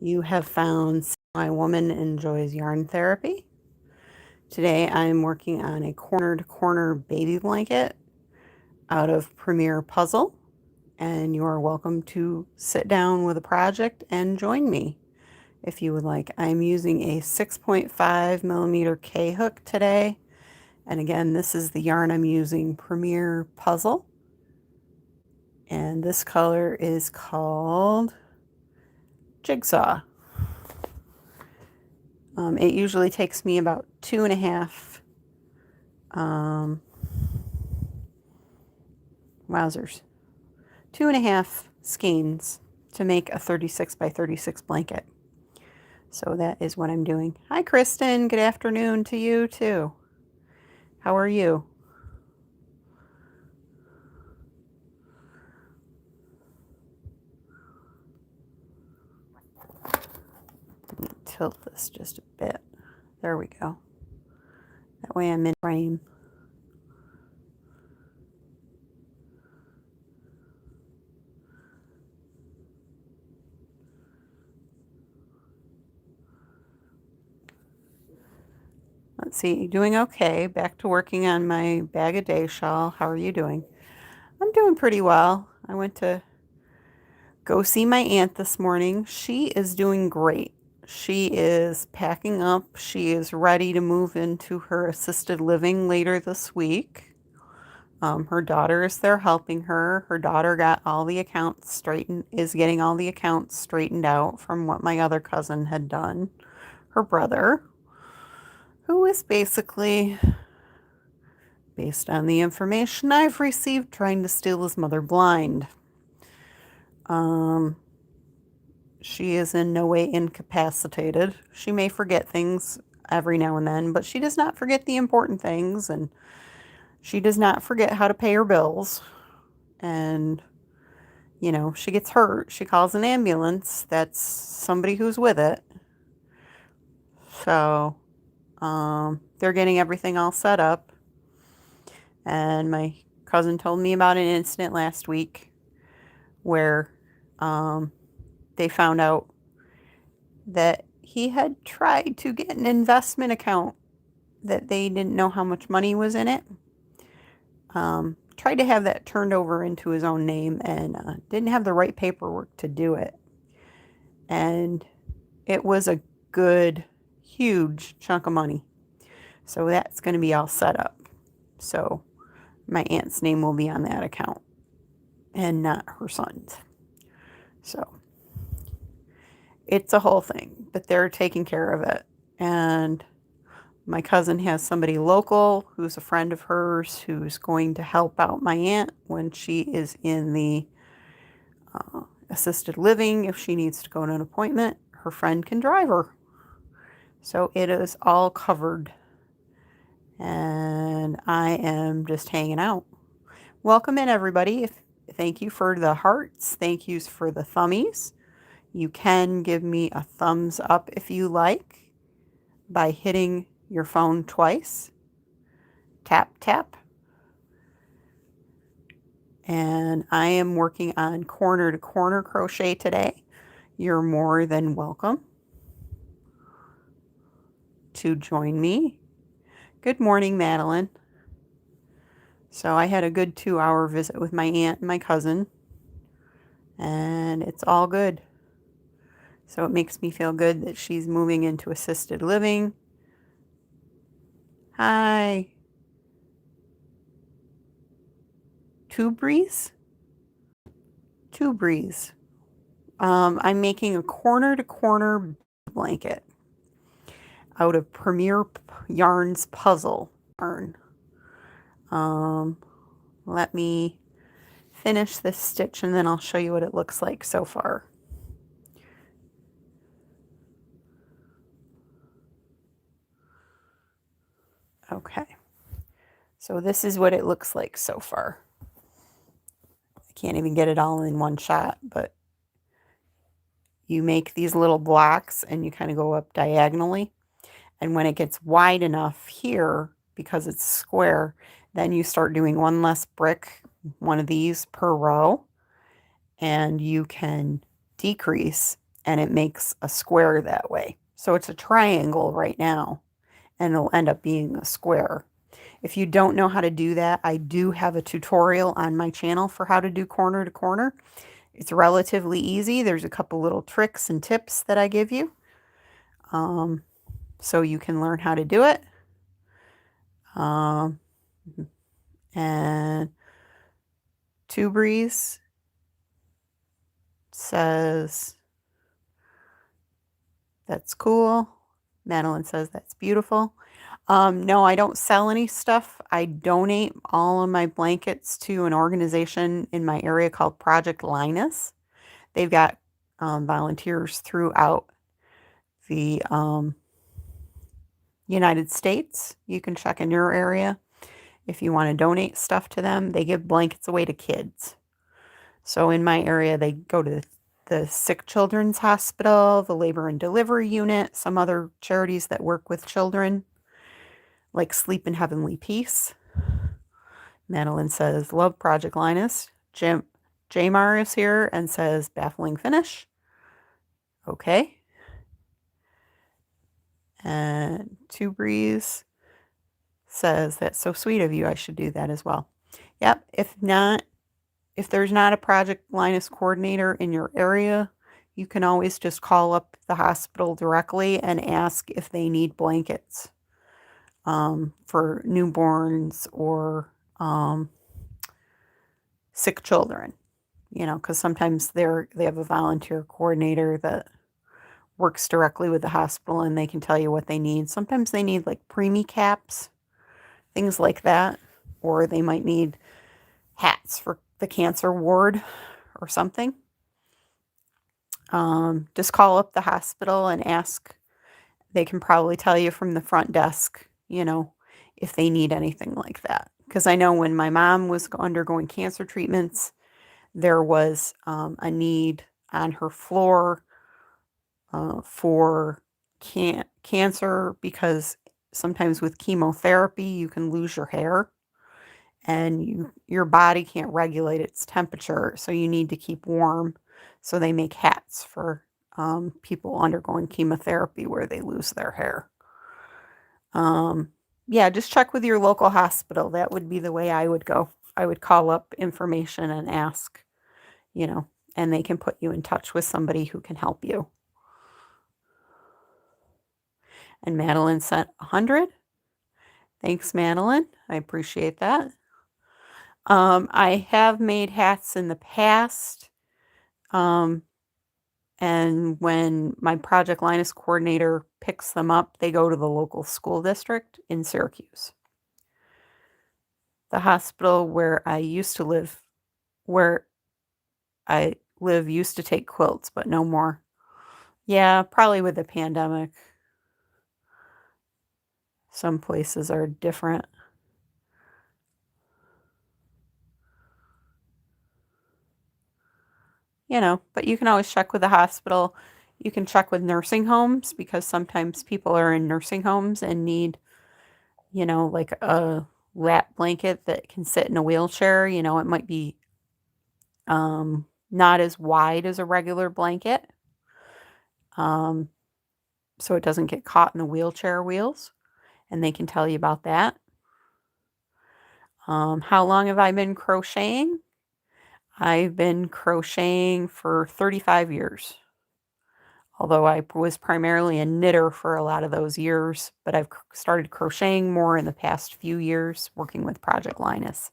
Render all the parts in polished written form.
You have found My Woman Enjoys Yarn Therapy. Today I'm working on a corner-to-corner baby blanket out of Premier Puzzle, and you are welcome to sit down with a project and join me if you would like. I'm using a 6.5 millimeter K hook today, and again, this is the yarn I'm using, Premier Puzzle, and this color is called Jigsaw. It usually takes me about 2.5 wowzers, 2.5 skeins to make a 36 by 36 blanket. So that is what I'm doing. Hi, Kristen. Good afternoon to you too. How are you? Let me tilt this just a bit. There we go. That way I'm in frame. Let's see, doing okay. Back to working on my bag a day shawl. How are you doing? I'm doing pretty well. I went to go see my aunt this morning. She is doing great. She is packing up. She is ready to move into her assisted living later this week. Her daughter is there helping her. Her daughter got all the accounts straightened, is getting all the accounts straightened out from what my other cousin had done. Her brother, who is basically, based on the information I've received, trying to steal his mother blind. She is in no way incapacitated. She may forget things every now and then, but she does not forget the important things, and she does not forget how to pay her bills. And, you know, she gets hurt, she calls an ambulance. That's somebody who's with it. So, they're getting everything all set up. And my cousin told me about an incident last week where they found out that he had tried to get an investment account that they didn't know how much money was in it. Tried to have that turned over into his own name and didn't have the right paperwork to do it. And it was a good, huge chunk of money. So that's going to be all set up. So my aunt's name will be on that account and not her son's. So it's a whole thing, but they're taking care of it. And my cousin has somebody local who's a friend of hers who's going to help out my aunt when she is in the assisted living. If she needs to go to an appointment, her friend can drive her. So it is all covered. And I am just hanging out. Welcome in, everybody. Thank you for the hearts. Thank yous for the thummies. You can give me a thumbs up if you like by hitting your phone twice. Tap, tap. And I am working on corner to corner crochet today. You're more than welcome to join me. Good morning, Madeline. So I had a good 2-hour visit with my aunt and my cousin, and it's all good. So it makes me feel good that she's moving into assisted living. Hi. Two Breeze? Two Breeze. I'm making a corner-to-corner blanket out of Premier Yarns Puzzle yarn. Let me finish this stitch and then I'll show you what it looks like so far. Okay, so this is what it looks like so far. I can't even get it all in one shot, but you make these little blocks and you kind of go up diagonally. And when it gets wide enough here, because it's square, then you start doing one less brick, one of these per row, and you can decrease and it makes a square that way. So it's a triangle right now, and it'll end up being a square. If you don't know how to do that, I do have a tutorial on my channel for how to do corner to corner. It's relatively easy. There's a couple little tricks and tips that I give you, so you can learn how to do it. And Two Breeze says, that's cool. Madeline says, that's beautiful. No, I don't sell any stuff. I donate all of my blankets to an organization in my area called Project Linus. They've got volunteers throughout the United States. You can check in your area if you want to donate stuff to them. They give blankets away to kids. So in my area, they go to the Sick Children's Hospital, the Labor and Delivery Unit, some other charities that work with children, like Sleep in Heavenly Peace. Madeline says, love Project Linus. Jamar is here and says, baffling finish. Okay. And Two Breeze says, that's so sweet of you. I should do that as well. Yep. If there's not a Project Linus coordinator in your area, you can always just call up the hospital directly and ask if they need blankets for newborns or sick children, because sometimes they have a volunteer coordinator that works directly with the hospital and they can tell you what they need. Sometimes they need like preemie caps, things like that, or they might need hats for the cancer ward or something. Just call up the hospital and ask. They can probably tell you from the front desk, if they need anything like that. Because I know when my mom was undergoing cancer treatments, there was a need on her floor for cancer, because sometimes with chemotherapy you can lose your hair and your body can't regulate its temperature, so you need to keep warm. So they make hats for people undergoing chemotherapy where they lose their hair. Yeah, just check with your local hospital. That would be the way I would go. I would call up information and ask, and they can put you in touch with somebody who can help you. And Madeline sent 100. Thanks, Madeline. I appreciate that. I have made hats in the past. And when my Project Linus coordinator picks them up, they go to the local school district in Syracuse. The hospital where I used to live, used to take quilts, but no more. Yeah, probably with the pandemic. Some places are different. But you can always check with the hospital. You can check with nursing homes, because sometimes people are in nursing homes and need, like a lap blanket that can sit in a wheelchair. It might be not as wide as a regular blanket, so it doesn't get caught in the wheelchair wheels, and they can tell you about that. How long have I been crocheting? I've been crocheting for 35 years. Although I was primarily a knitter for a lot of those years, but I've started crocheting more in the past few years, working with Project Linus.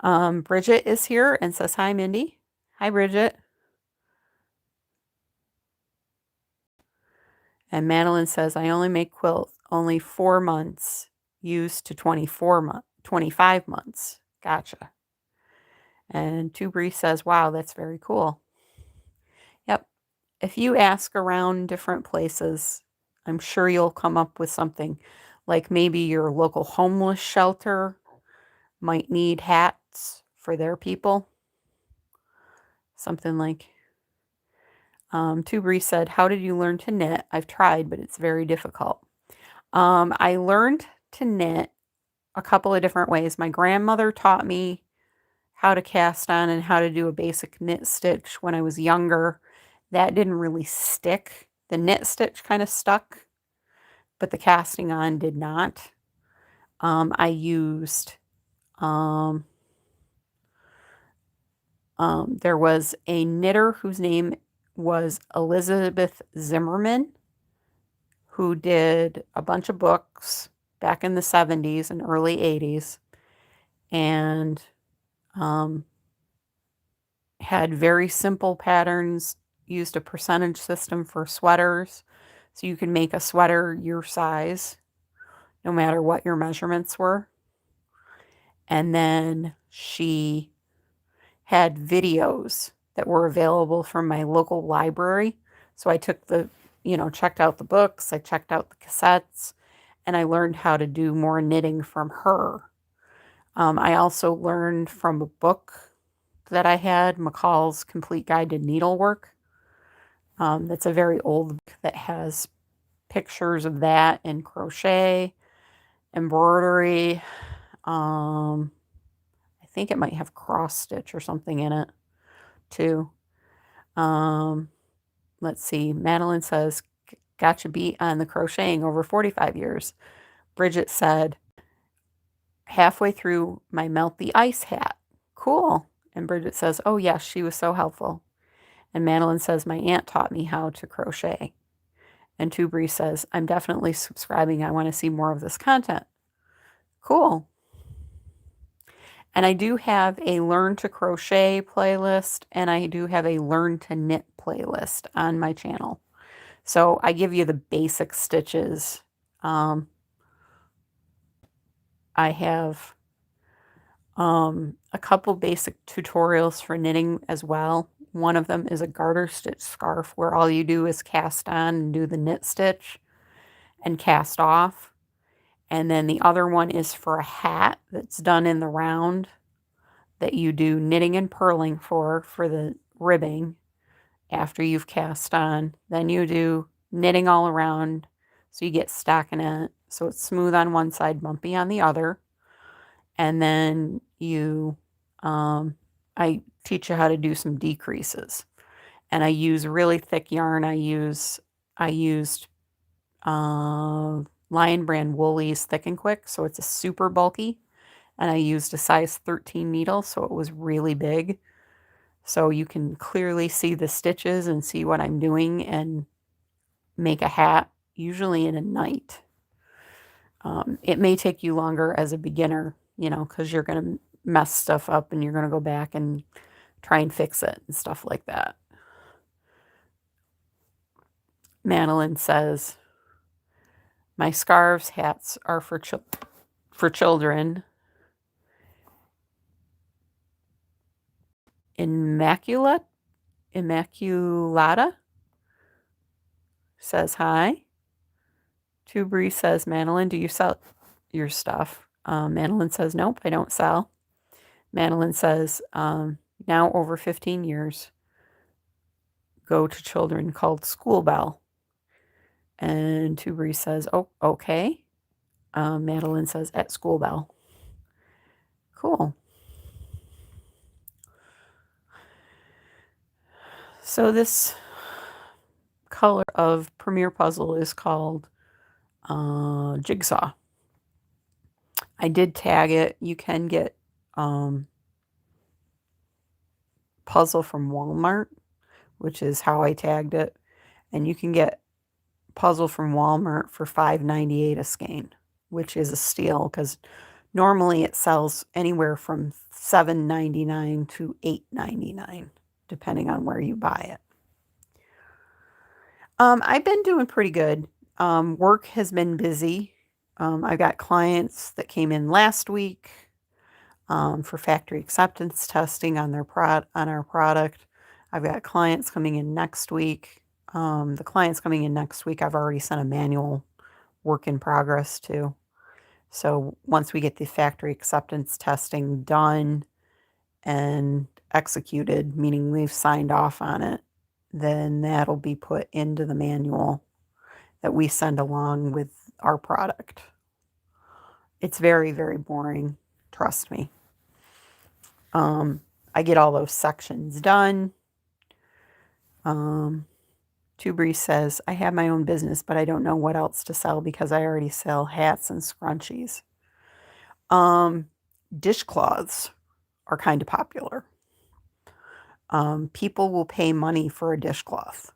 Bridget is here and says, hi, Mindy. Hi, Bridget. And Madeline says, I only make quilts only 4 months, used to 25 months. Gotcha. And Two Breeze says, wow, that's very cool. Yep. If you ask around different places, I'm sure you'll come up with something. Like maybe your local homeless shelter might need hats for their people. Something like, Two Breeze said, how did you learn to knit? I've tried, but it's very difficult. I learned to knit a couple of different ways. My grandmother taught me how to cast on and how to do a basic knit stitch when I was younger. That didn't really stick. The knit stitch kind of stuck, but the casting on did not. I used, um, there was a knitter whose name was Elizabeth Zimmerman, who did a bunch of books back in the 70s and early 80s, and had very simple patterns, used a percentage system for sweaters, so you can make a sweater your size no matter what your measurements were. And then she had videos that were available from my local library. So I took checked out the books, I checked out the cassettes, and I learned how to do more knitting from her. I also learned from a book that I had, McCall's Complete Guide to Needlework. That's a very old book that has pictures of that and crochet, embroidery. I think it might have cross stitch or something in it too. Let's see. Madeline says, "Gotcha beat on the crocheting over 45 years." Bridget said, "Halfway through my melt the ice hat." Cool. And Bridget says, "Oh yes, she was so helpful." And Madeline says, "My aunt taught me how to crochet." And Tubri says, "I'm definitely subscribing. I want to see more of this content." Cool. And I do have a Learn to Crochet playlist, and I do have a Learn to Knit playlist on my channel. So I give you the basic stitches. I have a couple basic tutorials for knitting as well. One of them is a garter stitch scarf where all you do is cast on and do the knit stitch and cast off. And then the other one is for a hat that's done in the round that you do knitting and purling for the ribbing after you've cast on. Then you do knitting all around so you get stacking it so it's smooth on one side, bumpy on the other. And then I teach you how to do some decreases. And I use really thick yarn. I used Lion Brand Woolies Thick and Quick, so it's a super bulky. And I used a size 13 needle, so it was really big. So you can clearly see the stitches and see what I'm doing and make a hat, usually in a night. It may take you longer as a beginner, because you're going to mess stuff up and you're going to go back and try and fix it and stuff like that. Madeline says, "My scarves, hats are for children." Immaculata says hi. Tubri says, "Madeline, do you sell your stuff?" Madeline says, "Nope, I don't sell." Madeline says, "Now over 15 years, go to children called School Bell." And Tubri says, "Oh, okay." Madeline says, "At School Bell." Cool. So this color of Premier Puzzle is called Jigsaw. I did tag it. You can get puzzle from Walmart, which is how I tagged it. And you can get puzzle from Walmart for $5.98 a skein, which is a steal because normally it sells anywhere from $7.99 to $8.99, depending on where you buy it. I've been doing pretty good. Work has been busy. I got clients that came in last week for factory acceptance testing on our product. I've got clients coming in next week. The clients coming in next week, I've already sent a manual work in progress to. So once we get the factory acceptance testing done and executed, meaning we've signed off on it, then that'll be put into the manual that we send along with our product. It's very, very boring, trust me. I get all those sections done. Two Breeze says, I have my own business, but I don't know what else to sell because I already sell hats and scrunchies. Dishcloths are kind of popular. People will pay money for a dishcloth.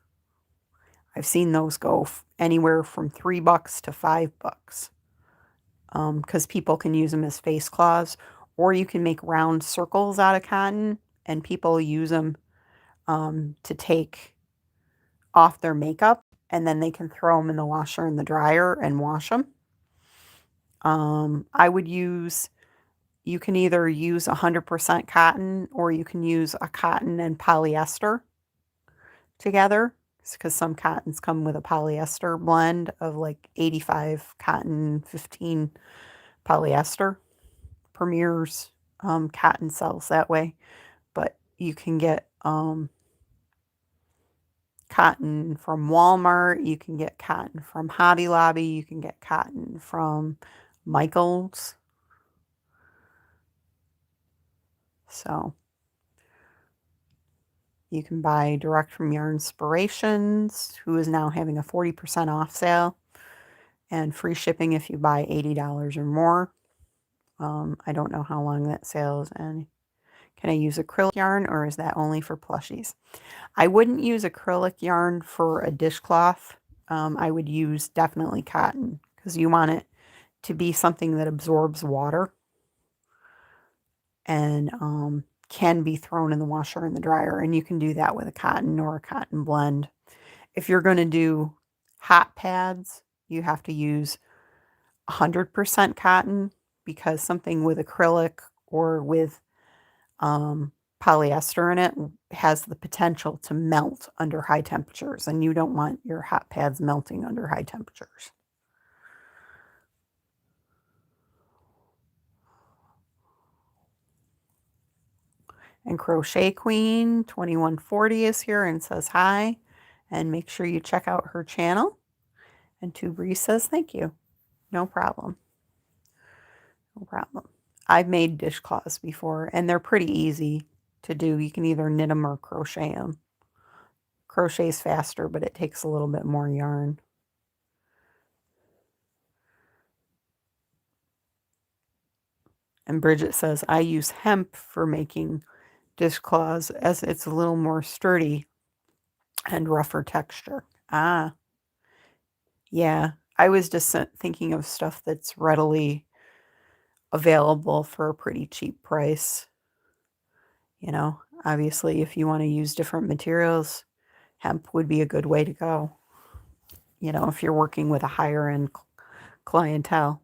I've seen those go anywhere from $3 to $5, because people can use them as face cloths, or you can make round circles out of cotton, and people use them to take off their makeup, and then they can throw them in the washer and the dryer and wash them. You can either use 100% cotton, or you can use a cotton and polyester together, because some cottons come with a polyester blend of like 85 cotton, 15 polyester. Premier's cotton sells that way, but you can get cotton from Walmart, you can get cotton from Hobby Lobby, you can get cotton from Michael's. So you can buy direct from Yarnspirations, who is now having a 40% off sale and free shipping if you buy $80 or more. I don't know how long that sale is. And can I use acrylic yarn, or is that only for plushies? I wouldn't use acrylic yarn for a dishcloth. I would use definitely cotton, because you want it to be something that absorbs water and can be thrown in the washer and the dryer. And you can do that with a cotton or a cotton blend. If you're going to do hot pads, you have to use 100% cotton, because something with acrylic or with polyester in it has the potential to melt under high temperatures, and you don't want your hot pads melting under high temperatures. And Crochet Queen 2140 is here and says hi, and make sure you check out her channel. And Two Breeze says thank you. No problem. No problem. I've made dishcloths before, and they're pretty easy to do. You can either knit them or crochet them. Crochet's faster, but it takes a little bit more yarn. And Bridget says, I use hemp for making dishcloths, as it's a little more sturdy and rougher texture. Ah, yeah. I was just thinking of stuff that's readily available for a pretty cheap price. You know, obviously, if you want to use different materials, hemp would be a good way to go. You know, if you're working with a higher end clientele.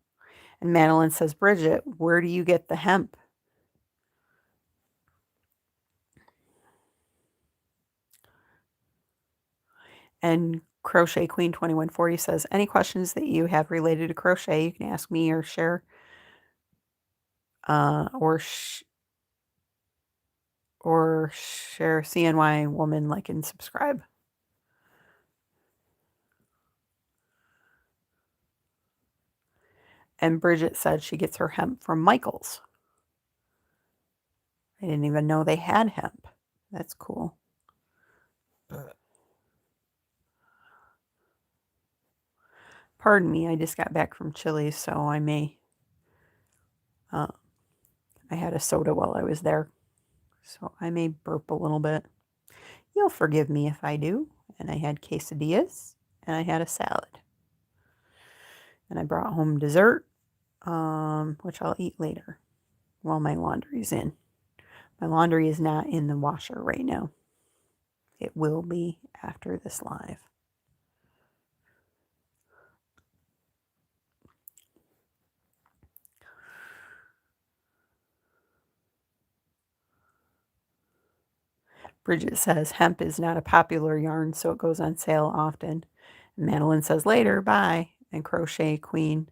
And Madeline says, Bridget, where do you get the hemp? And Crochet Queen 2140 says, any questions that you have related to crochet, you can ask me or share or share CNY Woman, like and subscribe. And Bridget said she gets her hemp from Michael's. I didn't even know they had hemp. That's cool. Pardon me, I just got back from Chili's, so I may, I had a soda while I was there, so I may burp a little bit. You'll forgive me if I do. And I had quesadillas, and I had a salad. And I brought home dessert, which I'll eat later while my laundry's in. My laundry is not in the washer right now. It will be after this live. Bridget says hemp is not a popular yarn, so it goes on sale often. And Madeline says later, bye. And Crochet Queen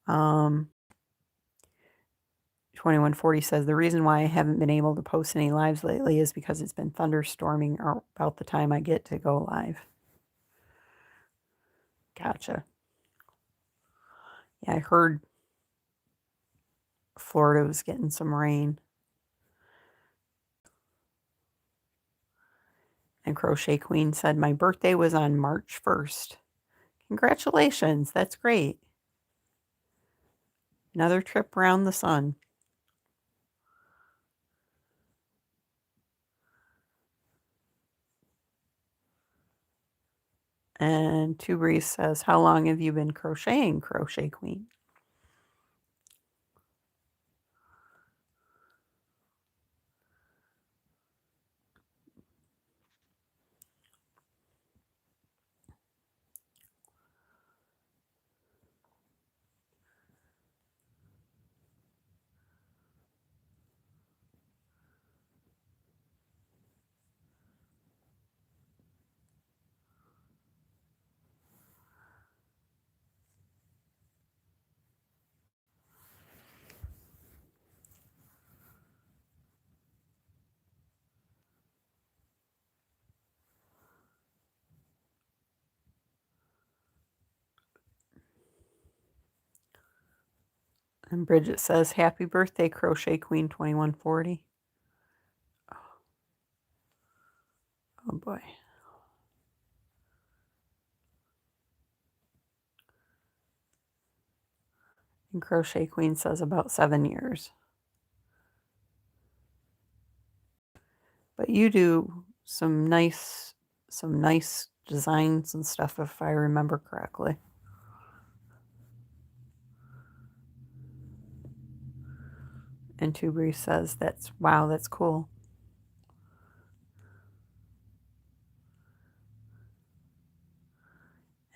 2140 says the reason why I haven't been able to post any lives lately is because it's been thunderstorming about the time I get to go live. Gotcha. Yeah, I heard Florida was getting some rain. And Crochet Queen said, my birthday was on March 1st. Congratulations, that's great. Another trip around the sun. And Two Breeze says, how long have you been crocheting, Crochet Queen? And Bridget says, happy birthday, Crochet Queen 2140. Oh boy. And Crochet Queen says about 7 years. But you do some nice designs and stuff, if I remember correctly. And Two Breeze says, wow, that's cool.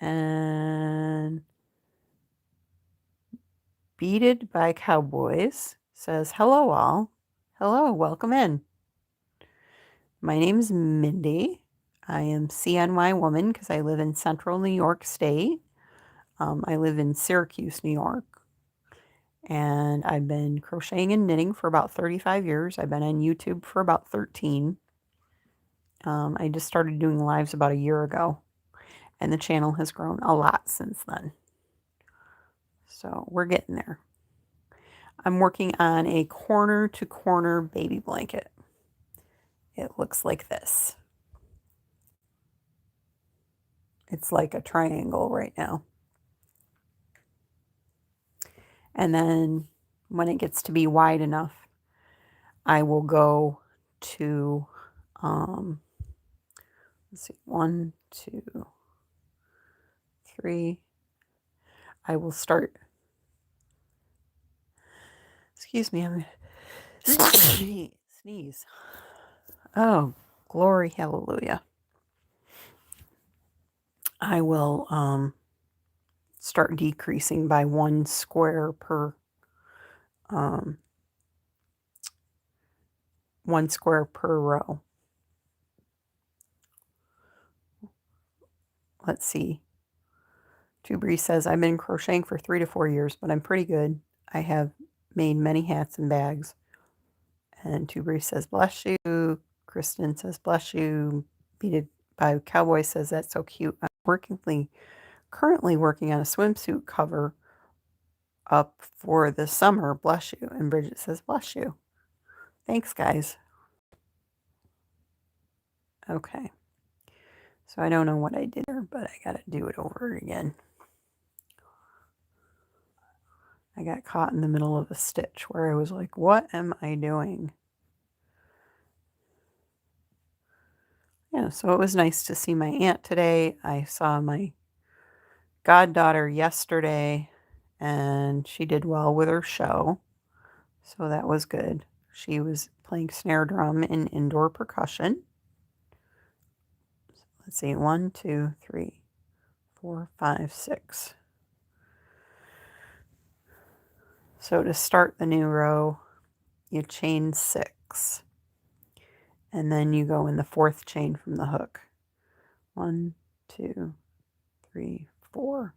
And Beaded by Cowboys says, hello all. Hello, welcome in. My name's Mindy. I am CNY woman because I live in central New York State. I live in Syracuse, New York. And I've been crocheting and knitting for about 35 years. I've been on YouTube for about 13. I just started doing lives about a year ago. And the channel has grown a lot since then. So we're getting there. I'm working on a corner to corner baby blanket. It looks like this. It's like a triangle right now. And then when it gets to be wide enough, I will go to, let's see, 1, 2, 3. I will start, excuse me, I'm going to sneeze. Oh, glory, hallelujah. I will start decreasing by 1 square per 1 square per row. Let's see. Two Breeze says, I've been crocheting for 3 to 4 years, but I'm pretty good. I have made many hats and bags. And Two Breeze says, bless you. Kristen says, bless you. Beaded by Cowboy says, that's so cute. I'm currently working on a swimsuit cover up for the summer. Bless you. And Bridget says, bless you. Thanks, guys. Okay. So I don't know what I did there, but I got to do it over again. I got caught in the middle of a stitch where I was like, what am I doing? Yeah, so it was nice to see my aunt today. I saw my goddaughter yesterday, and she did well with her show. So that was good. She was playing snare drum in indoor percussion. Let's see, 1, 2, 3, 4, 5, 6. So to start the new row, you chain 6. And then you go in the 4th chain from the hook. 1, 2, 3, 4.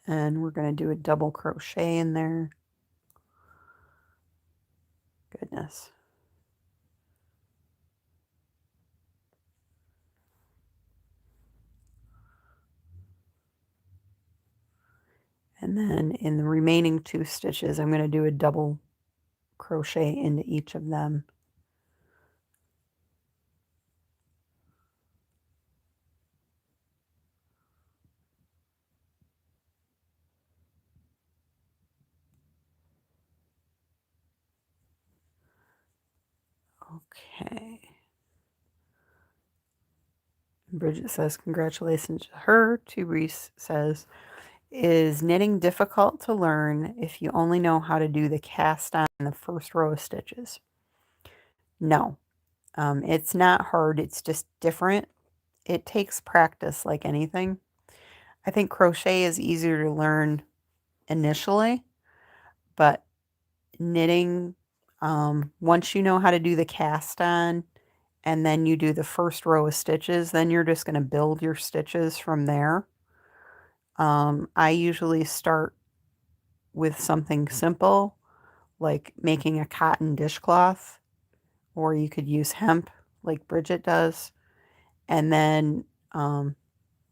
And we're going to do a double crochet in there. Goodness. And then in the remaining 2 stitches, I'm going to do a double crochet into each of them. Okay. Bridget says, congratulations to her. Reese says, is knitting difficult to learn if you only know how to do the cast on the first row of stitches? No, it's not hard. It's just different. It takes practice like anything. I think crochet is easier to learn initially, but knitting, once you know how to do the cast on and then you do the first row of stitches, then you're just going to build your stitches from there. I usually start with something simple, like making a cotton dishcloth, or you could use hemp like Bridget does. And then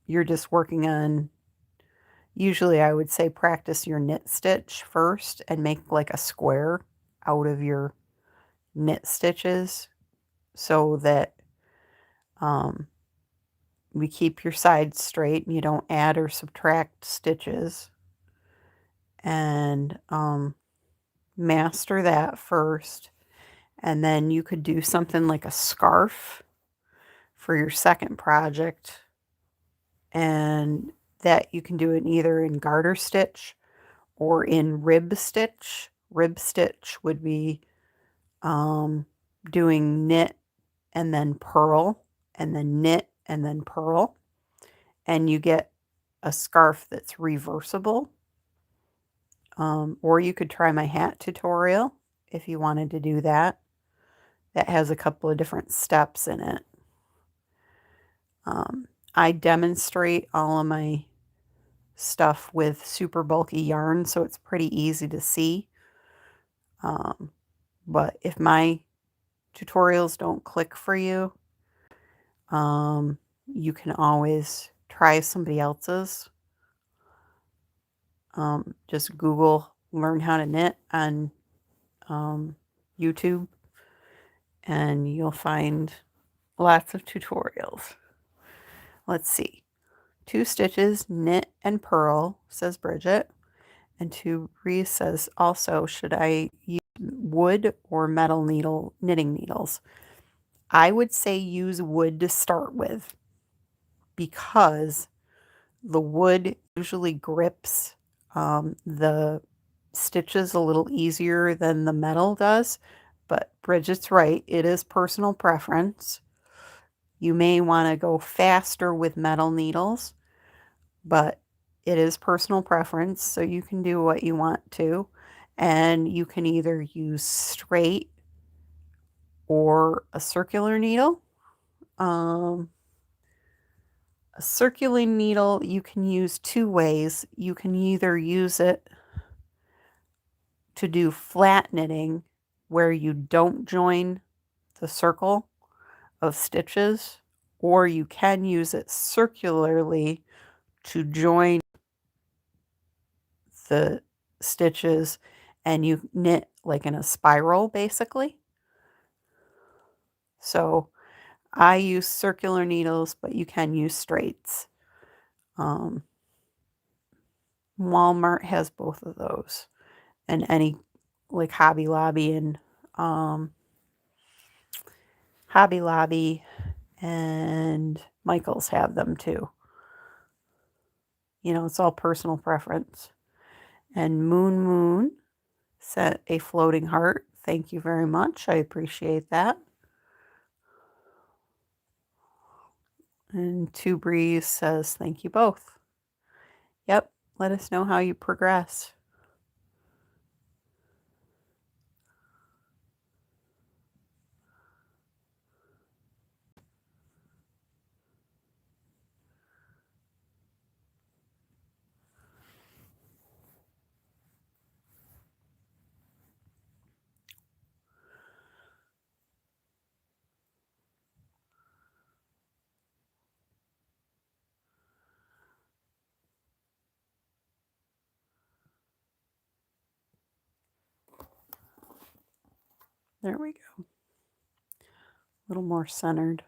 you're just working on, usually I would say practice your knit stitch first and make like a square out of your knit stitches so that we keep your sides straight and you don't add or subtract stitches. And master that first. And then you could do something like a scarf for your second project. And that you can do it either in garter stitch or in rib stitch. Rib stitch would be doing knit and then purl and then knit and then purl. And you get a scarf that's reversible. Or you could try my hat tutorial if you wanted to do that. That has a couple of different steps in it. I demonstrate all of my stuff with super bulky yarn, so it's pretty easy to see. But if my tutorials don't click for you, you can always try somebody else's. Just Google learn how to knit on YouTube and you'll find lots of tutorials. Let's see. 2 stitches, knit and purl, says Bridget. And 2 Reese says, also, should I use wood or metal needle knitting needles? I would say use wood to start with because the wood usually grips the stitches a little easier than the metal does. But Bridget's right, it is personal preference. You may want to go faster with metal needles, but it is personal preference, so you can do what you want to. And you can either use straight or a circular needle. A circular needle you can use 2 ways. You can either use it to do flat knitting where you don't join the circle of stitches, or you can use it circularly to join the stitches and you knit like in a spiral basically. So I use circular needles, but you can use straights. Walmart has both of those, and any like Hobby Lobby and Michael's have them too. You know, it's all personal preference. And Moon sent a floating heart. Thank you very much. I appreciate that. And Two Breeze says, thank you both. Yep, let us know how you progress. There we go. A little more centered.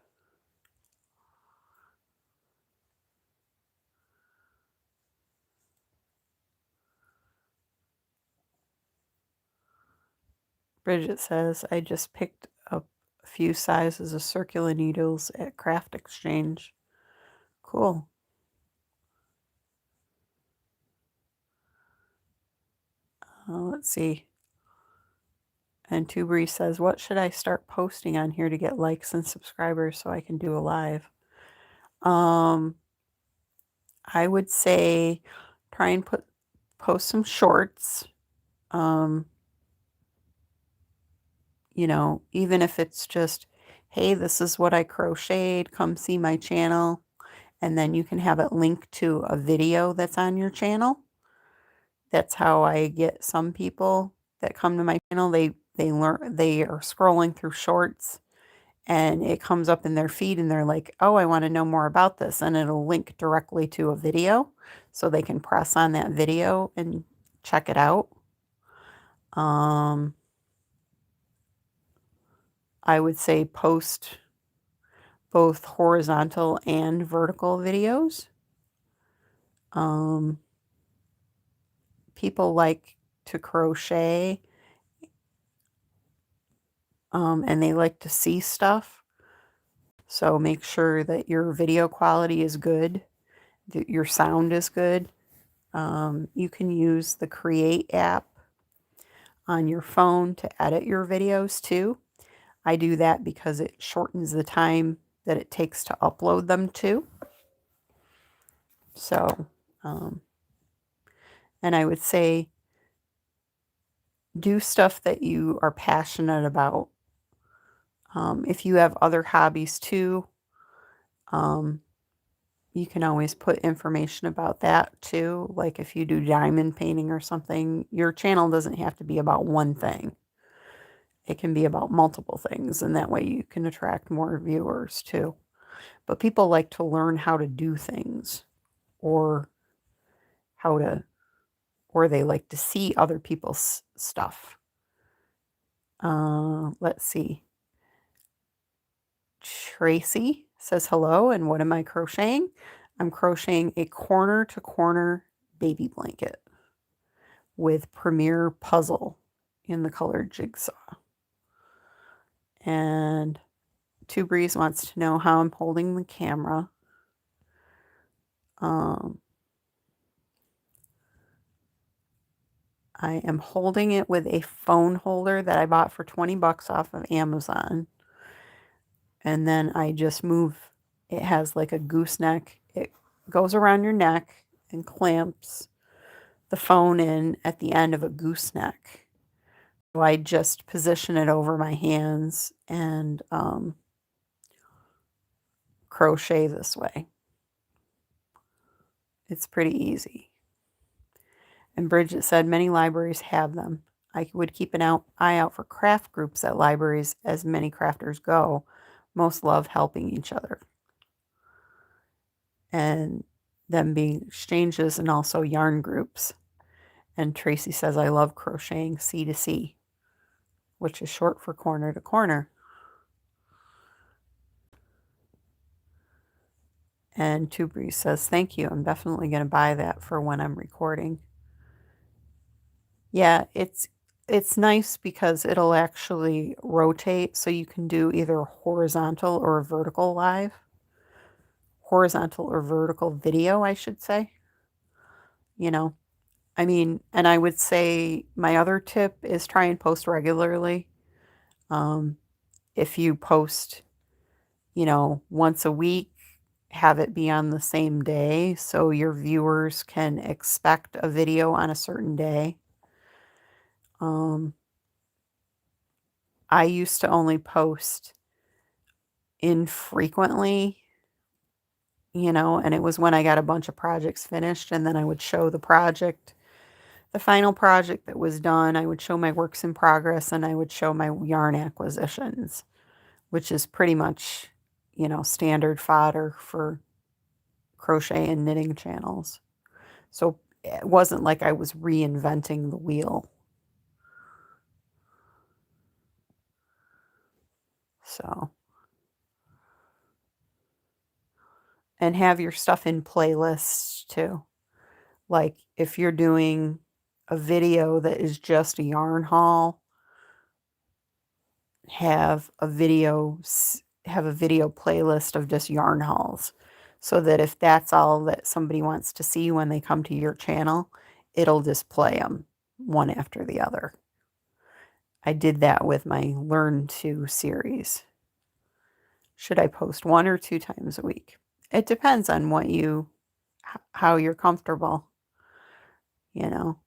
Bridget says, I just picked up few sizes of circular needles at Craft Exchange. Cool. Let's see. And Tubri says, what should I start posting on here to get likes and subscribers so I can do a live? I would say try and post some shorts. You know, even if it's just, hey, this is what I crocheted, come see my channel. And then you can have it linked to a video that's on your channel. That's how I get some people that come to my channel. They are scrolling through shorts and it comes up in their feed and they're like, oh, I want to know more about this. And it'll link directly to a video so they can press on that video and check it out. I would say post both horizontal and vertical videos. People like to crochet and they like to see stuff. So make sure that your video quality is good, that your sound is good. You can use the Create app on your phone to edit your videos too. I do that because it shortens the time that it takes to upload them too. So, and I would say do stuff that you are passionate about. If you have other hobbies too, you can always put information about that too. Like if you do diamond painting or something, your channel doesn't have to be about one thing. It can be about multiple things, and that way you can attract more viewers too. But people like to learn how to do things or or they like to see other people's stuff. Let's see. Tracy says hello, and what am I crocheting? I'm crocheting a corner to corner baby blanket with Premier Puzzle in the color Jigsaw. And Two Breeze wants to know how I'm holding the camera. I am holding it with a phone holder that I bought for 20 bucks off of Amazon. And then I just move, it has like a gooseneck. It goes around your neck and clamps the phone in at the end of a gooseneck. So I just position it over my hands and crochet this way. It's pretty easy. And Bridget said many libraries have them. I would keep an eye out for craft groups at libraries, as many crafters go. Most love helping each other. And them being exchanges and also yarn groups. And Tracy says, I love crocheting C to C, which is short for corner to corner. And Two Breeze says, thank you. I'm definitely going to buy that for when I'm recording. Yeah, it's nice because it'll actually rotate, so you can do either horizontal or vertical live. Horizontal or vertical video, I should say. You know, I mean, and I would say my other tip is try and post regularly. If you post, you know, once a week, have it be on the same day so your viewers can expect a video on a certain day. I used to only post infrequently, you know, and it was when I got a bunch of projects finished, and then I would show the project, the final project that was done. I would show my works in progress, and I would show my yarn acquisitions, which is pretty much, you know, standard fodder for crochet and knitting channels. So it wasn't like I was reinventing the wheel. So, and have your stuff in playlists too. Like if you're doing a video that is just a yarn haul, have a video playlist of just yarn hauls, so that if that's all that somebody wants to see when they come to your channel, it'll just play them one after the other. I did that with my Learn To series. Should I post 1 or 2 times a week? It depends on how you're comfortable, you know.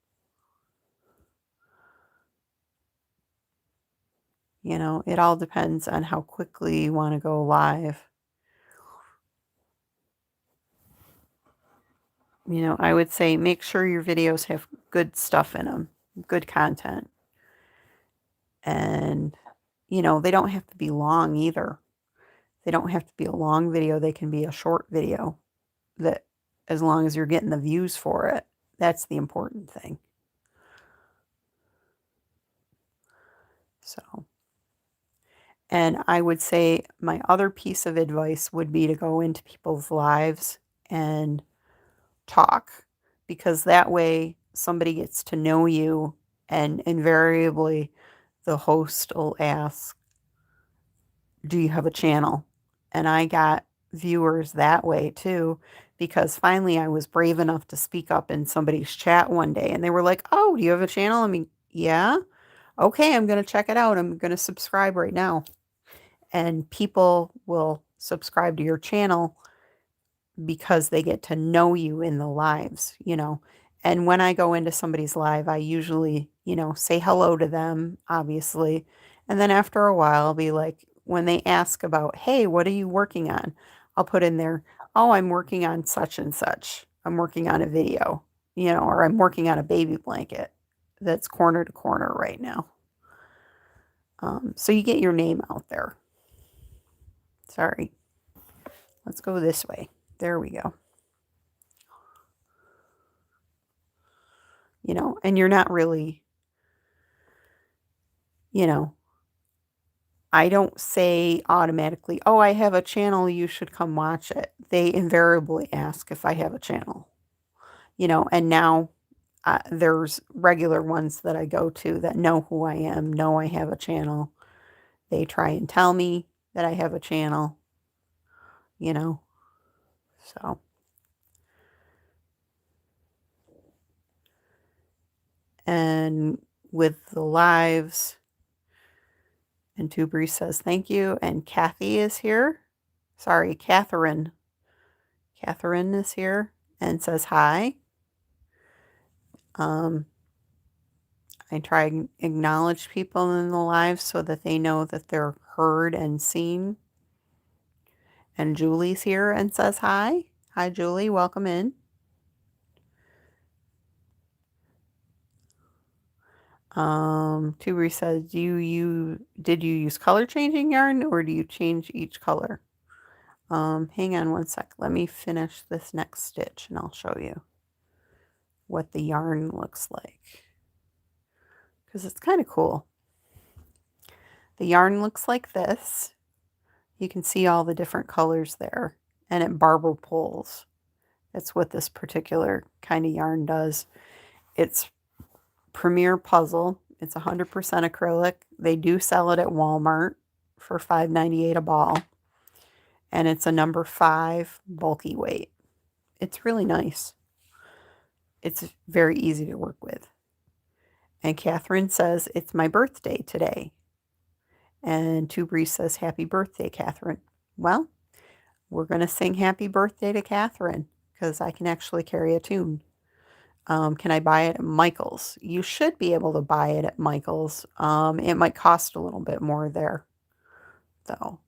It all depends on how quickly you want to go live. I would say make sure your videos have good stuff in them, good content. And, they don't have to be long either. They don't have to be a long video. They can be a short video, that as long as you're getting the views for it. That's the important thing. So, and I would say my other piece of advice would be to go into people's lives and talk, because that way somebody gets to know you, and invariably the host will ask, do you have a channel? And I got viewers that way too, because finally I was brave enough to speak up in somebody's chat one day, and they were like, oh, do you have a channel? I mean, yeah. Okay, I'm going to check it out. I'm going to subscribe right now. And people will subscribe to your channel because they get to know you in the lives. And when I go into somebody's live, I usually, say hello to them, obviously. And then after a while, I'll be like, when they ask about, hey, what are you working on? I'll put in there, oh, I'm working on such and such. I'm working on a video, or I'm working on a baby blanket that's corner to corner right now. So you get your name out there. Sorry. Let's go this way. There we go. And you're not really, I don't say automatically, oh, I have a channel, you should come watch it. They invariably ask if I have a channel, and now there's regular ones that I go to that know who I am, know I have a channel. They try and tell me that I have a channel, so. And with the lives, and Tubri says thank you, and Kathy is here. Sorry, Catherine. Catherine is here and says hi. I try and acknowledge people in the live so that they know that they're heard and seen. And Julie's here and says hi. Hi, Julie. Welcome in. Tubri says, did you use color changing yarn, or do you change each color? Hang on one sec. Let me finish this next stitch and I'll show you what the yarn looks like, because it's kind of cool. The yarn looks like this. You can see all the different colors there, and it barber pulls. That's what this particular kind of yarn does. It's Premier Puzzle. It's 100% acrylic. They do sell it at Walmart for $5.98 a ball, and it's a number 5 bulky weight. It's really nice. It's very easy to work with. And Catherine says, it's my birthday today. And Tubri says, happy birthday, Catherine. Well, we're going to sing happy birthday to Catherine, because I can actually carry a tune. Can I buy it at Michael's? You should be able to buy it at Michael's. It might cost a little bit more there, though.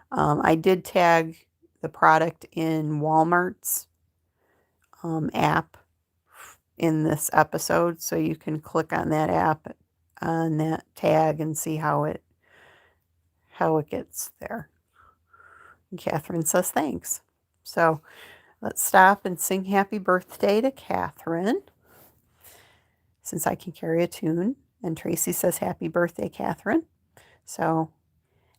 I did tag the product in Walmart's app in this episode, so you can click on that app, on that tag, and see how it gets there. And Catherine says thanks. So let's stop and sing happy birthday to Catherine, since I can carry a tune. And Tracy says happy birthday, Catherine. So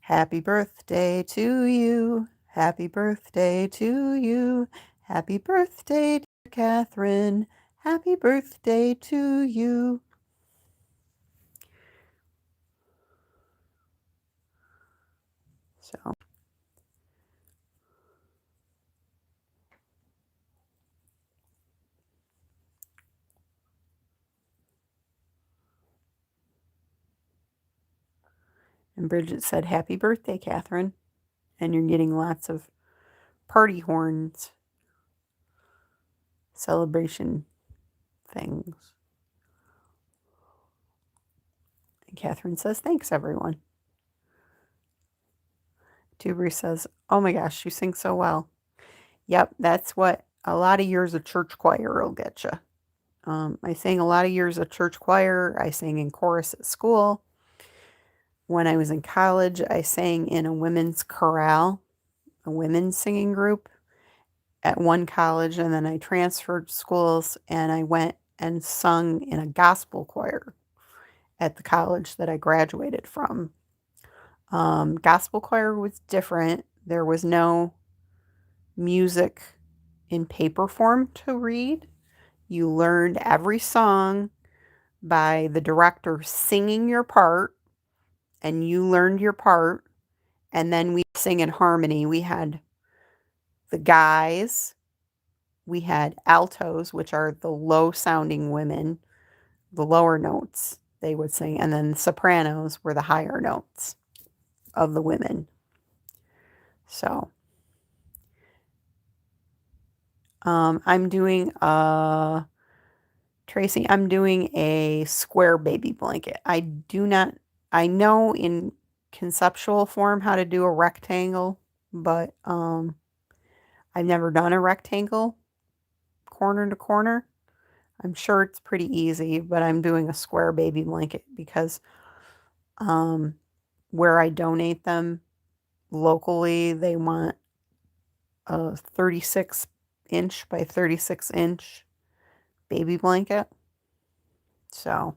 happy birthday to you. Happy birthday to you. Happy birthday, dear Catherine. Happy birthday to you. And Bridget said, "Happy birthday, Catherine." And you're getting lots of party horns, celebration things. And Catherine says, "Thanks, everyone." Tuber says, "Oh my gosh, you sing so well." Yep, that's what a lot of years of church choir will get you. I sang a lot of years of church choir. I sang in chorus at school. When I was in college, I sang in a women's chorale, a women's singing group at one college, and then I transferred schools and I went and sung in a gospel choir at the college that I graduated from. Gospel choir was different. There was no music in paper form to read. You learned every song by the director singing your part, and you learned your part, and then we sing in harmony. We had the guys, we had altos, which are the low sounding women, the lower notes they would sing, and then the sopranos were the higher notes of the women. So I'm doing Tracy, I'm doing a square baby blanket. I know in conceptual form how to do a rectangle, but I've never done a rectangle corner to corner. I'm sure it's pretty easy, but I'm doing a square baby blanket because where I donate them locally, they want a 36-inch by 36-inch baby blanket. So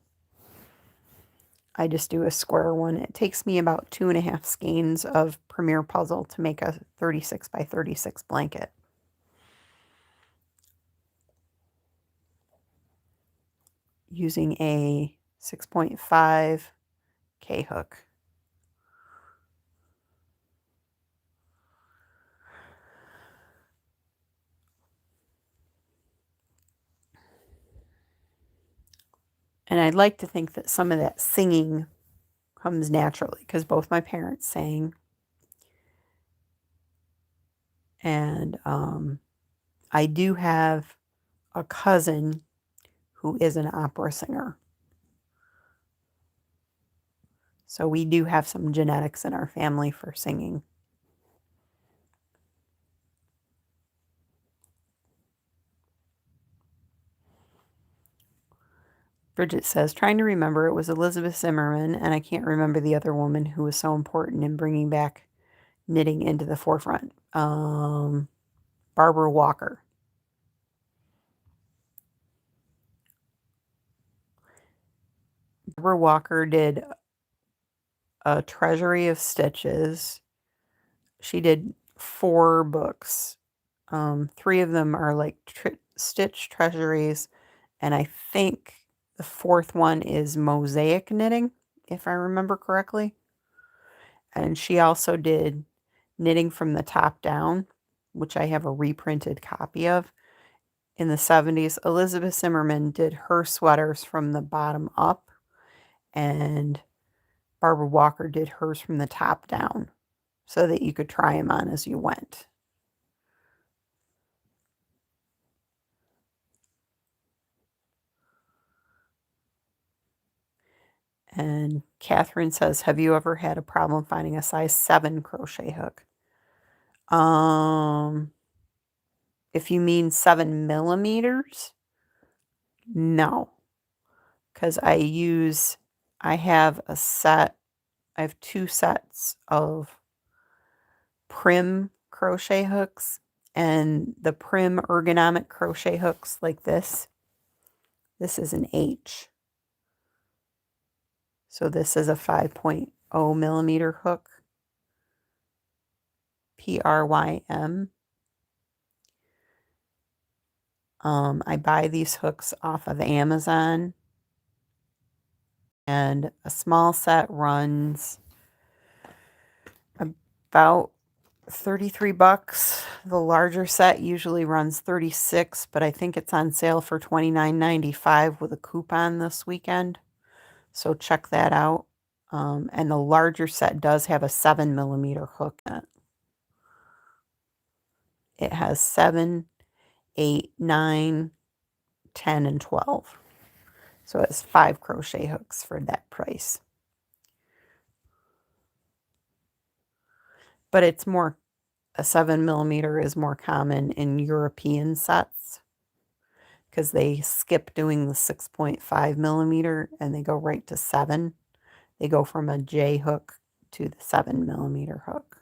I just do a square one. It takes me about 2.5 skeins of Premier Puzzle to make a 36 by 36 blanket. Using a 6.5 K-hook. And I'd like to think that some of that singing comes naturally because both my parents sang. And I do have a cousin who is an opera singer. So we do have some genetics in our family for singing. Bridget says, "Trying to remember, it was Elizabeth Zimmerman, and I can't remember the other woman who was so important in bringing back knitting into the forefront. Barbara Walker." Barbara Walker did a treasury of stitches. She did 4 books. 3 of them are like stitch treasuries, and I think the 4th one is mosaic knitting, if I remember correctly. And she also did knitting from the top down, which I have a reprinted copy of. In the 70s, Elizabeth Zimmerman did her sweaters from the bottom up, and Barbara Walker did hers from the top down so that you could try them on as you went. And Catherine says, "Have you ever had a problem finding a size 7 crochet hook?" If you mean 7 millimeters, no, because I have a set, I have 2 sets of Prim crochet hooks, and the Prim ergonomic crochet hooks like this is an H. So this is a 5.0 millimeter hook, PRYM. I buy these hooks off of Amazon, and a small set runs about $33. The larger set usually runs $36, but I think it's on sale for $29.95 with a coupon this weekend. So check that out. And the larger set does have a 7mm hook in it. It has 7, 8, 9, 10, and 12. So it's 5 crochet hooks for that price. But it's more, a 7mm is more common in European sets because they skip doing the 6.5mm and they go right to 7. They go from a J hook to the 7mm hook.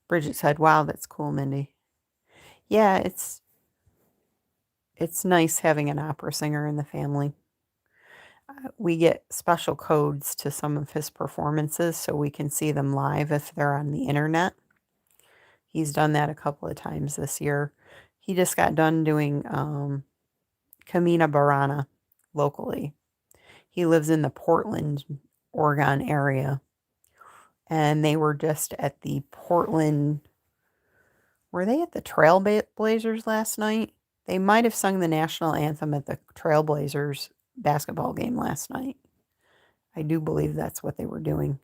Bridget said, wow, that's cool, Mindy. Yeah, it's nice having an opera singer in the family. We get special codes to some of his performances so we can see them live if they're on the internet. He's done that a couple of times this year. He just got done doing Camina Barana locally. He lives in the Portland, Oregon area. And they were just at the Portland, were they at the Trailblazers last night? They might have sung the national anthem at the Trailblazers basketball game last night. I do believe that's what they were doing.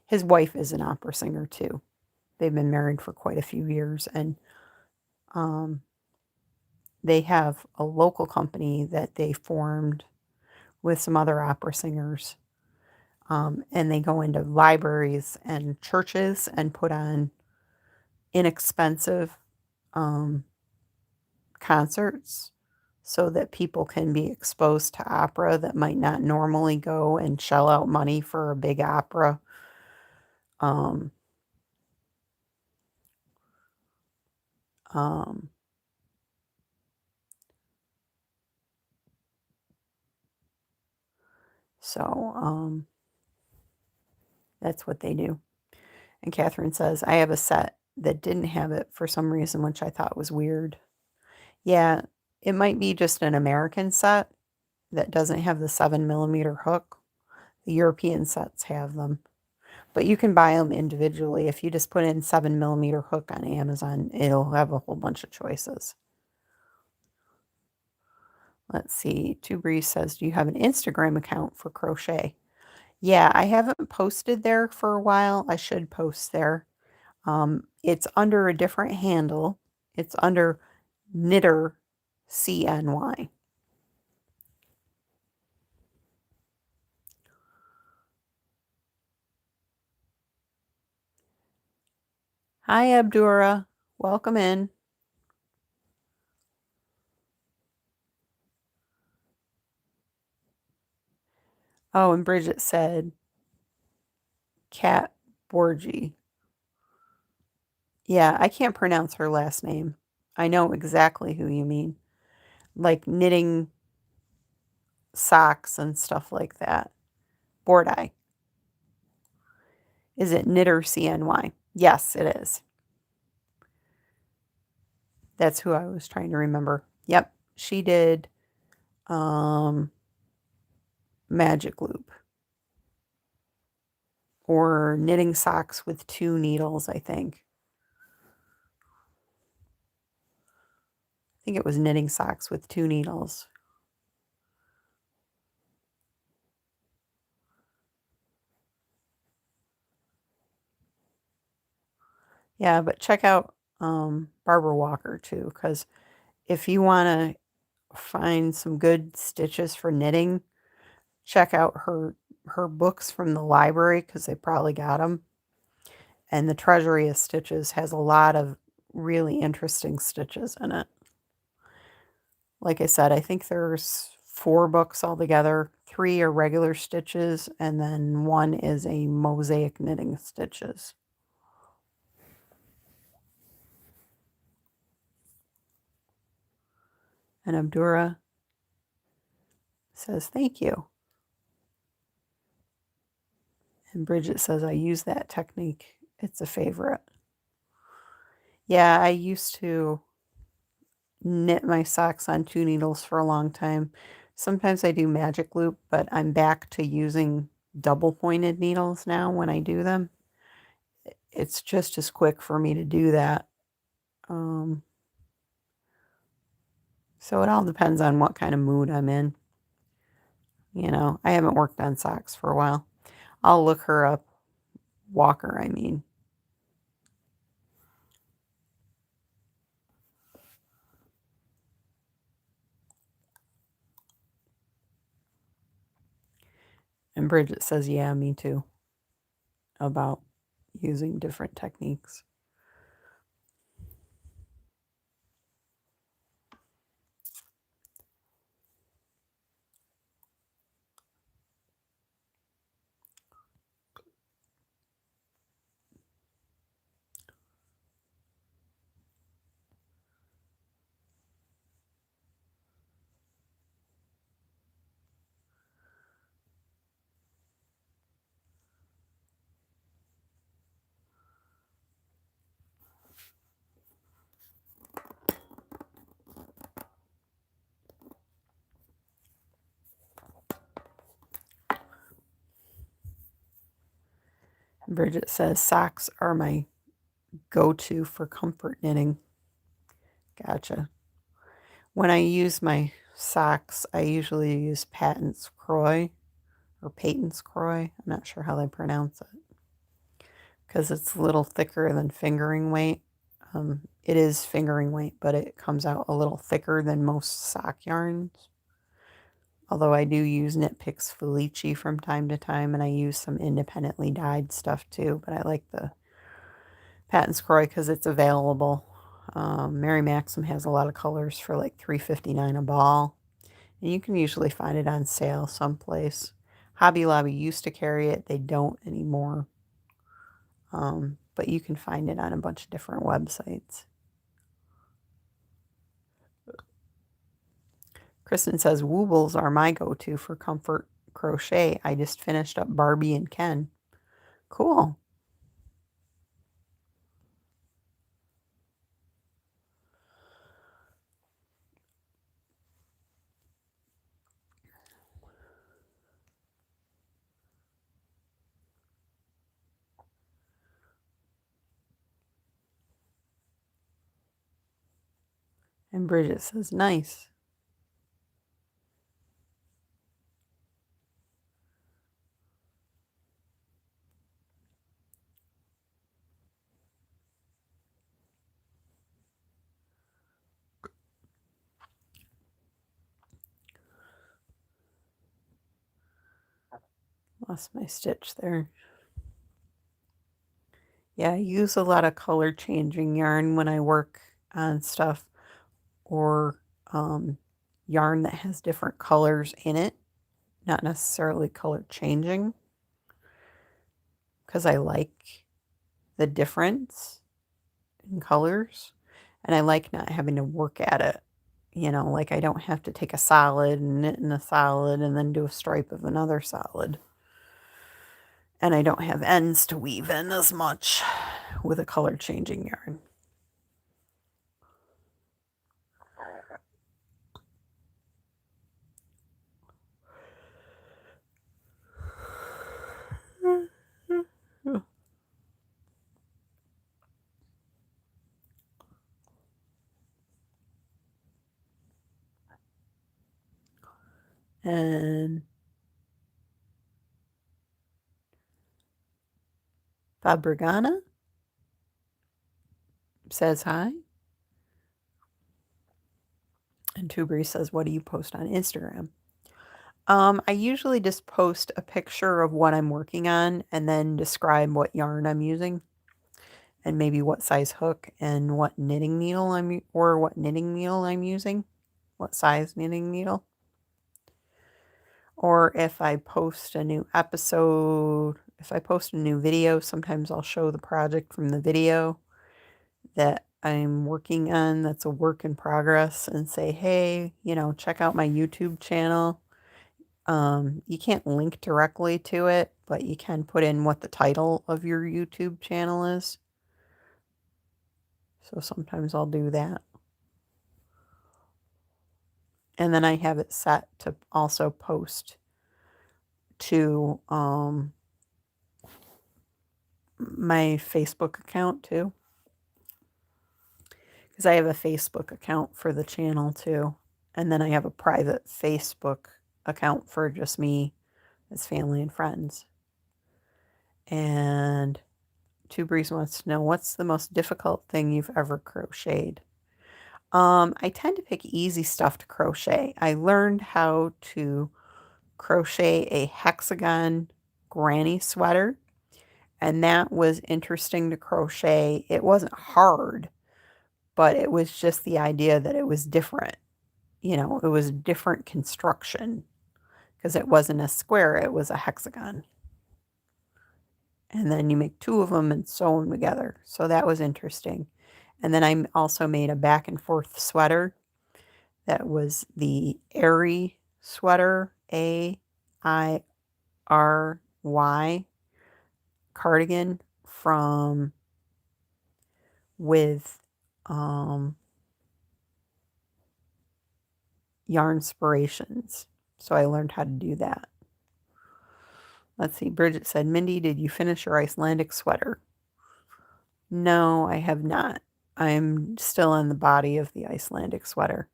His wife is an opera singer too. They've been married for quite a few years, and they have a local company that they formed with some other opera singers. And they go into libraries and churches and put on inexpensive concerts so that people can be exposed to opera that might not normally go and shell out money for a big opera. Um, um, so that's what they do. And Catherine says, I have a set that didn't have it for some reason, which I thought was weird. Yeah, it might be just an American set that doesn't have the 7mm hook. The European sets have them. But you can buy them individually. If you just put in 7mm hook on Amazon, it'll have a whole bunch of choices. Let's see. Two Breeze says, do you have an Instagram account for crochet? Yeah, I haven't posted there for a while. I should post there. It's under a different handle. It's under Knitter CNY. Hi, Abdura. Welcome in. Oh, and Bridget said, Kat Borgi. Yeah, I can't pronounce her last name. I know exactly who you mean. Like knitting socks and stuff like that. Bordai. Is it Knitter CNY? Yes, it is. That's who I was trying to remember. Yep, she did Magic Loop. Or knitting socks with 2 needles, I think. I think it was knitting socks with 2 needles. Yeah, but check out Barbara Walker too, because if you want to find some good stitches for knitting, check out her books from the library because they probably got them. And the Treasury of Stitches has a lot of really interesting stitches in it. Like I said, I think there's 4 books altogether. 3 are regular stitches, and then 1 is a mosaic knitting stitches. And Abdura says, thank you. And Bridget says, I use that technique. It's a favorite. Yeah, I used to knit my socks on 2 needles for a long time. Sometimes I do magic loop, but I'm back to using double pointed needles now when I do them. It's just as quick for me to do that. So it all depends on what kind of mood I'm in. You know, I haven't worked on socks for a while. I'll look her up. Walker, I mean. And Bridget says, yeah, me too, about using different techniques. Bridget says, socks are my go-to for comfort knitting. Gotcha. When I use my socks, I usually use Patton's Croy or Peyton's Croy. I'm not sure how they pronounce it because it's a little thicker than fingering weight. It is fingering weight, but it comes out a little thicker than most sock yarns. Although I do use Knit Picks Felici from time to time, and I use some independently dyed stuff too, but I like the Patton's Croy because it's available. Mary Maxim has a lot of colors for like $3.59 a ball, and you can usually find it on sale someplace. Hobby Lobby used to carry it, they don't anymore, but you can find it on a bunch of different websites. Kristen says, Woobles are my go-to for comfort crochet. I just finished up Barbie and Ken. Cool. And Bridget says, nice. Lost my stitch there. Yeah, I use a lot of color changing yarn when I work on stuff, or yarn that has different colors in it, not necessarily color changing, because I like the difference in colors and I like not having to work at it. You know, like I don't have to take a solid and knit in a solid and then do a stripe of another solid. And I don't have ends to weave in as much with a color changing yarn. And Fabrigana says hi. And Tubri says, what do you post on Instagram? I usually just post a picture of what I'm working on and then describe what yarn I'm using and maybe what size hook and what knitting needle I'm using, what size knitting needle. Or if I post a new episode, if I post a new video, sometimes I'll show the project from the video that I'm working on that's a work in progress and say, hey, you know, check out my YouTube channel. You can't link directly to it, but you can put in what the title of your YouTube channel is. So sometimes I'll do that. And then I have it set to also post to my Facebook account too. Because I have a Facebook account for the channel too. And then I have a private Facebook account for just me as family and friends. And Two Breeze wants to know, what's the most difficult thing you've ever crocheted? I tend to pick easy stuff to crochet. I learned how to crochet a hexagon granny sweater, and that was interesting to crochet. It wasn't hard, but it was just the idea that it was different. You know, it was different construction because it wasn't a square, it was a hexagon. And then you make two of them and sew them together. So that was interesting. And then I also made a back and forth sweater. That was the Airy sweater, AIRY cardigan from with Yarn Inspirations. So I learned how to do that. Let's see, Bridget said, Mindy, did you finish your Icelandic sweater? No, I have not. I'm still on the body of the Icelandic sweater.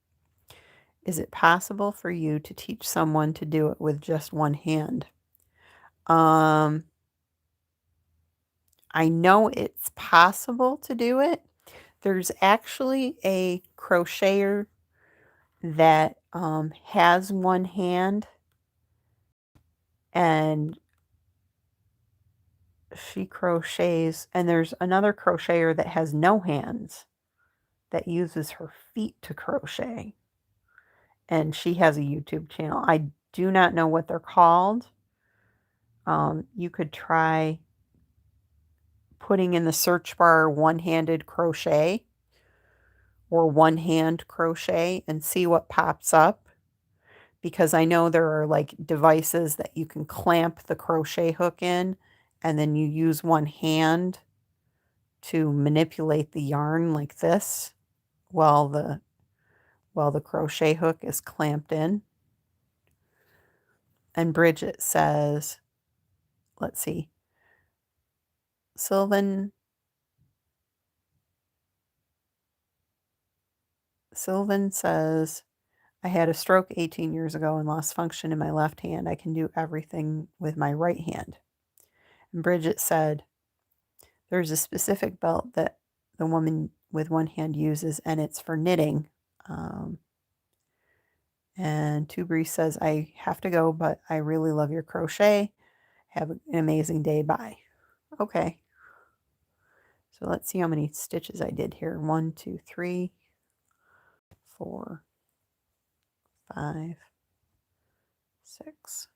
Is it possible for you to teach someone to do it with just one hand? I know it's possible to do it. There's actually a crocheter that has one hand, and she crochets, and there's another crocheter that has no hands that uses her feet to crochet, and she has a YouTube channel. I do not know what they're called. You could try putting in the search bar one-handed crochet or one-hand crochet and see what pops up, because I know there are like devices that you can clamp the crochet hook in, and then you use one hand to manipulate the yarn like this while the crochet hook is clamped in. And Bridget says, let's see, Sylvan says, I had a stroke 18 years ago and lost function in my left hand. I can do everything with my right hand. And Bridget said, there's a specific belt that the woman with one hand uses, and it's for knitting. And Tubri says, I have to go, but I really love your crochet. Have an amazing day. Bye. Okay. So let's see how many stitches I did here. 1, 2, 3, 4, 5, 6.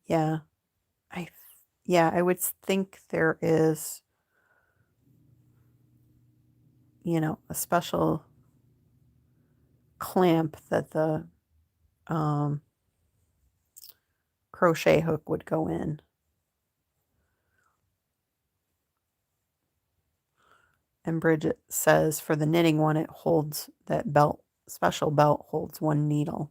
Yeah. I would think there is, a special clamp that the crochet hook would go in. And Bridget says for the knitting one, it holds that belt, special belt holds one needle.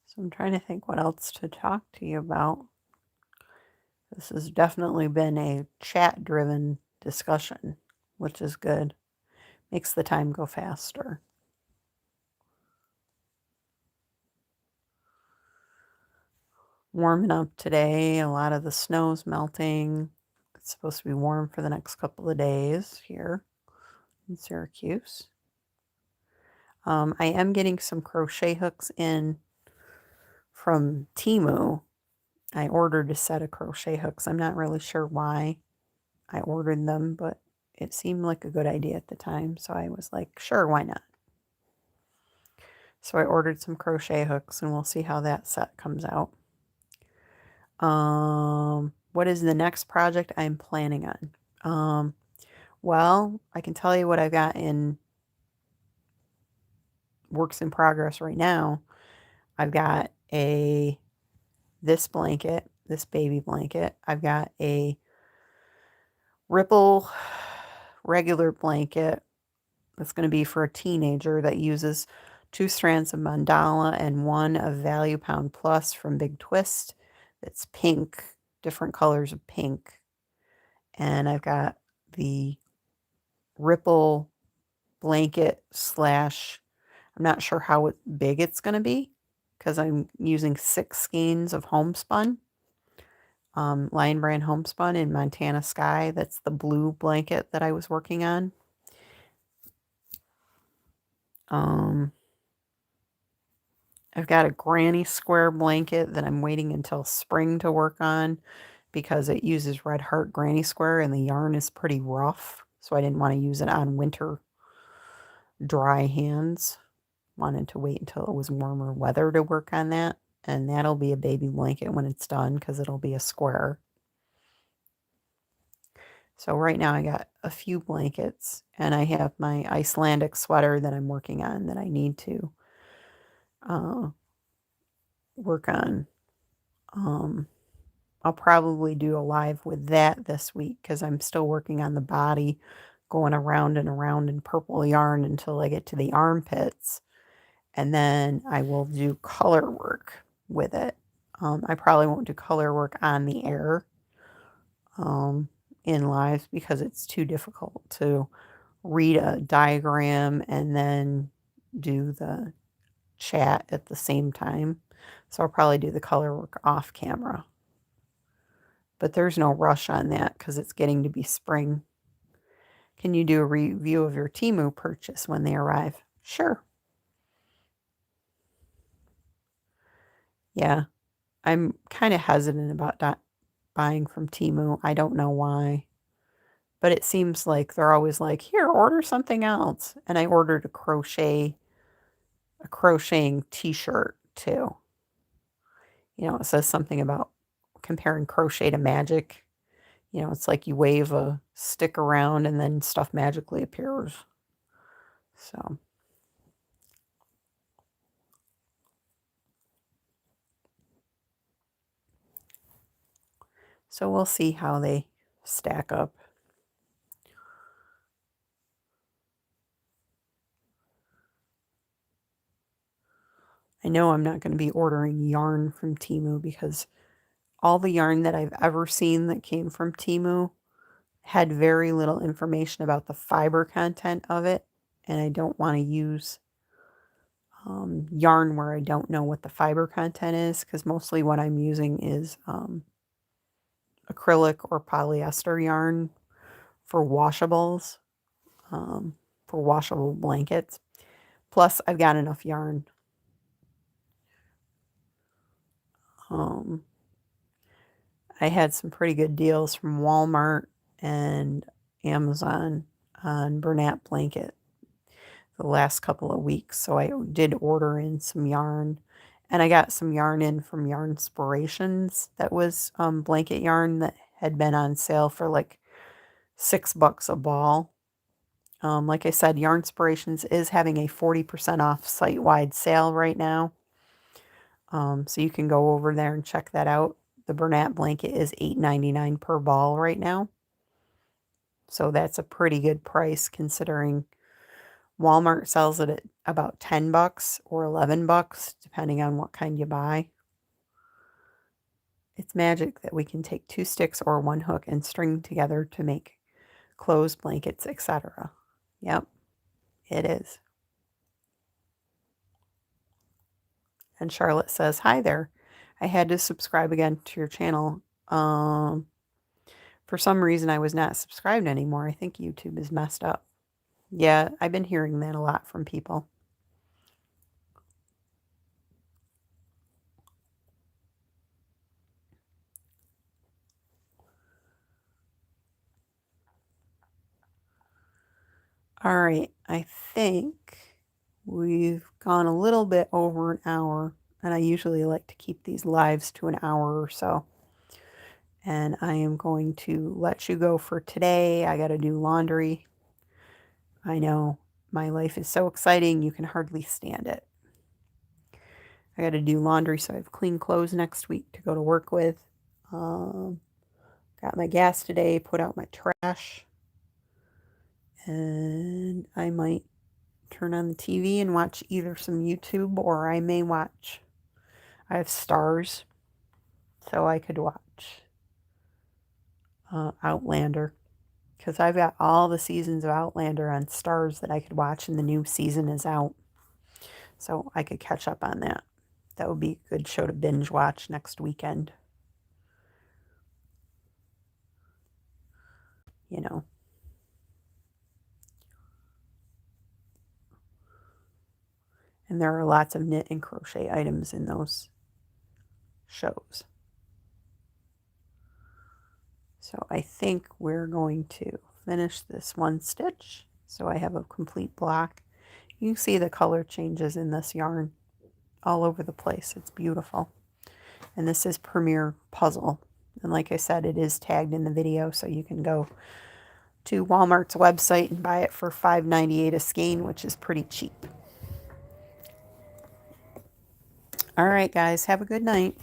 So I'm trying to think what else to talk to you about. This has definitely been a chat-driven discussion, which is good. Makes the time go faster. warming up today. A lot of the snow's melting. It's supposed to be warm for the next couple of days here in Syracuse. I am getting some crochet hooks in from Temu. I ordered a set of crochet hooks. I'm not really sure why I ordered them, but it seemed like a good idea at the time. So I was like, sure, why not? So I ordered some crochet hooks and we'll see how that set comes out. What is the next project I'm planning on? Well, I can tell you what I've got in works in progress right now. I've got this blanket, this baby blanket. I've got a ripple regular blanket that's going to be for a teenager that uses 2 strands of mandala and 1 of Value Pound Plus from Big Twist. That's pink, different colors of pink. And I've got the ripple blanket slash, I'm not sure how big it's going to be because I'm using 6 skeins of homespun, Lion Brand homespun in Montana Sky. That's the blue blanket that I was working on. I've got a granny square blanket that I'm waiting until spring to work on because it uses Red Heart Granny Square and the yarn is pretty rough. So I didn't want to use it on winter dry hands. Wanted to wait until it was warmer weather to work on that. And that'll be a baby blanket when it's done because it'll be a square. So right now I got a few blankets and I have my Icelandic sweater that I'm working on that I need to work on. I'll probably do a live with that this week because I'm still working on the body, going around and around in purple yarn until I get to the armpits. And then I will do color work with it. I probably won't do color work on the air in live because it's too difficult to read a diagram and then do the chat at the same time. So I'll probably do the color work off camera. But there's no rush on that because it's getting to be spring. Can you do a review of your Temu purchase when they arrive? Sure. Yeah, I'm kind of hesitant about buying from Temu. I don't know why. But it seems like they're always like, here, order something else. And I ordered a crocheting t-shirt too. You know, it says something about comparing crochet to magic. You know, it's like you wave a stick around and then stuff magically appears. So we'll see how they stack up. I know I'm not going to be ordering yarn from Temu because all the yarn that I've ever seen that came from Temu had very little information about the fiber content of it. And I don't want to use yarn where I don't know what the fiber content is because mostly what I'm using is acrylic or polyester yarn for washables, for washable blankets. Plus, I've got enough yarn. I had some pretty good deals from Walmart and Amazon on Bernat blanket the last couple of weeks. So I did order in some yarn. And I got some yarn in from Yarn Inspirations. That was blanket yarn that had been on sale for like $6 a ball. Like I said, Yarn Inspirations is having a 40% off site-wide sale right now. So you can go over there and check that out. The Bernat blanket is $8.99 per ball right now. So that's a pretty good price considering Walmart sells it at about $10 or $11, depending on what kind you buy. It's magic that we can take 2 sticks or 1 hook and string together to make clothes, blankets, etc. Yep, it is. And Charlotte says, hi there. I had to subscribe again to your channel. For some reason, I was not subscribed anymore. I think YouTube is messed up. Yeah, I've been hearing that a lot from people. All right, I think we've gone a little bit over an hour, and I usually like to keep these lives to an hour or so. And I am going to let you go for today. I got to do laundry. I know my life is so exciting, you can hardly stand it. I got to do laundry so I have clean clothes next week to go to work with. Got my gas today, put out my trash, and I might turn on the TV and watch either some YouTube or I may watch. I have Stars, so I could watch Outlander because I've got all the seasons of Outlander on Stars that I could watch, and the new season is out, so I could catch up on that. That would be a good show to binge watch next weekend. You know. And there are lots of knit and crochet items in those shows. So I think we're going to finish this one stitch so I have a complete block. You can see the color changes in this yarn all over the place. It's beautiful. And this is Premier Puzzle. And like I said, it is tagged in the video, so you can go to Walmart's website and buy it for $5.98 a skein, which is pretty cheap. All right, guys, have a good night.